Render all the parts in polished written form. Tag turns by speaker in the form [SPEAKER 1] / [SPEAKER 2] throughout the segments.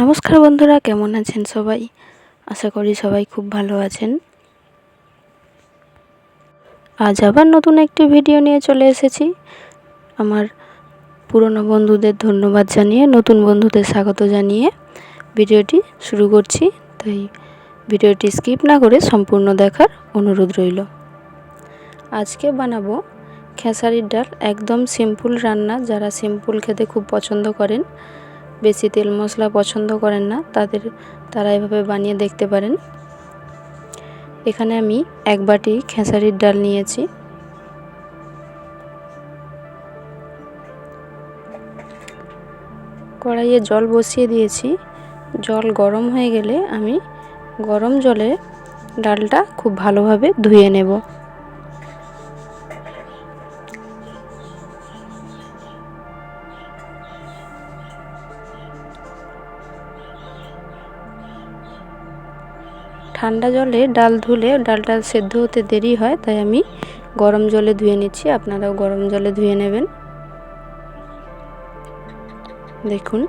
[SPEAKER 1] নমস্কার বন্ধুরা, কেমন আছেন সবাই? আশা করি সবাই খুব ভালো আছেন। আজ আবার নতুন একটি ভিডিও নিয়ে চলে এসেছি। আমার পুরনো বন্ধুদের ধন্যবাদ জানিয়ে, নতুন বন্ধুদের স্বাগত জানিয়ে ভিডিওটি শুরু করছি। তাই ভিডিওটি স্কিপ না করে সম্পূর্ণ দেখার অনুরোধ রইল। আজকে বানাবো খেসারির ডাল, একদম সিম্পল রান্না। যারা সিম্পল খেতে খুব পছন্দ করেন, বেশি তেল মশলা পছন্দ করেন না, তারা এভাবে বানিয়ে দেখতে পারেন। এখানে আমি এক বাটি খেসারির ডাল নিয়েছি। কড়াইয়ে জল বসিয়ে দিয়েছি। জল গরম হয়ে গেলে আমি গরম জলে ডালটা খুব ভালোভাবে ধুয়ে নেব। ঠান্ডা জলে ডাল ধুলে ডালটা সেদ্ধ হতে দেরি হয়, তাই আমি গরম জলে ধুয়ে নিচ্ছি। আপনারাও গরম জলে ধুয়ে নেবেন। দেখুন,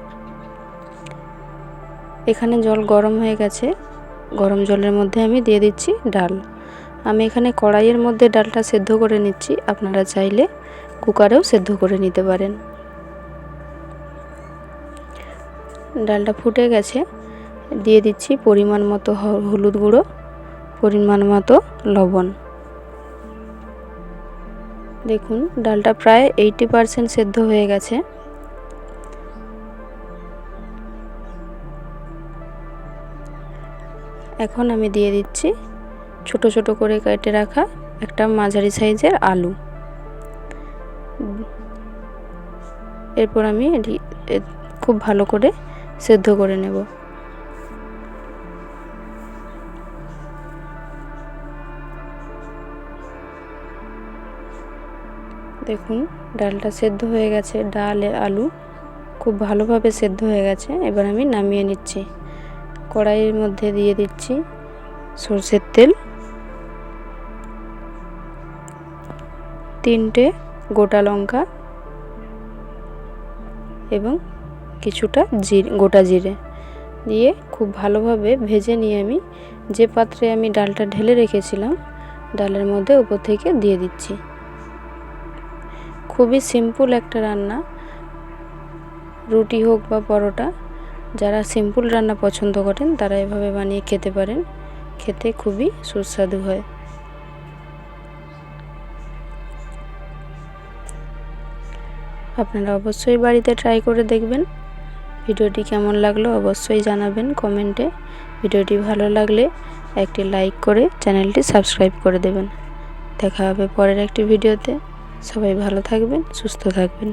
[SPEAKER 1] এখানে জল গরম হয়ে গেছে। গরম জলের মধ্যে আমি দিয়ে দিচ্ছি ডাল। আমি এখানে কড়াইয়ের মধ্যে ডালটা সেদ্ধ করে নিচ্ছি। আপনারা চাইলে কুকারেও সেদ্ধ করে নিতে পারেন। ডালটা ফুটে গেছে, দিয়ে দিচ্ছি পরিমাণ মতো হলুদ গুঁড়ো, পরিমাণ মতো লবণ। দেখুন, ডালটা প্রায় 80% সেদ্ধ হয়ে গেছে। এখন আমি দিয়ে দিচ্ছি ছোট ছোট করে কেটে রাখা একটা মাঝারি সাইজের আলু। এরপর আমি খুব ভালো করে সেদ্ধ করে নেব। দেখুন, ডালটা সেদ্ধ হয়ে গেছে। ডাল আলু খুব ভালোভাবে সেদ্ধ হয়ে গেছে। এবার আমি নামিয়ে নিচ্ছি। কড়াইয়ের মধ্যে দিয়ে দিচ্ছি সরষের তেল, 3টে গোটা লঙ্কা এবং কিছুটা গোটা জিরে দিয়ে খুব ভালোভাবে ভেজে নিয়ে আমি যে পাত্রে আমি ডালটা ঢেলে রেখেছিলাম, ডালের মধ্যে উপর থেকে দিয়ে দিচ্ছি। খুবই সিম্পল একটা রান্না। রুটি হোক বা পরোটা, যারা সিম্পল রান্না পছন্দ করেন তারা এভাবে বানিয়ে খেতে পারেন। খেতে খুবই সুস্বাদু হয়। আপনারা অবশ্যই বাড়িতে ট্রাই করে দেখবেন। ভিডিওটি কেমন লাগলো অবশ্যই জানাবেন কমেন্টে। ভিডিওটি ভালো লাগলে একটি লাইক করে চ্যানেলটি সাবস্ক্রাইব করে দেবেন। দেখা হবে পরের একটি ভিডিওতে। সবাই ভালো থাকবেন, সুস্থ থাকবেন।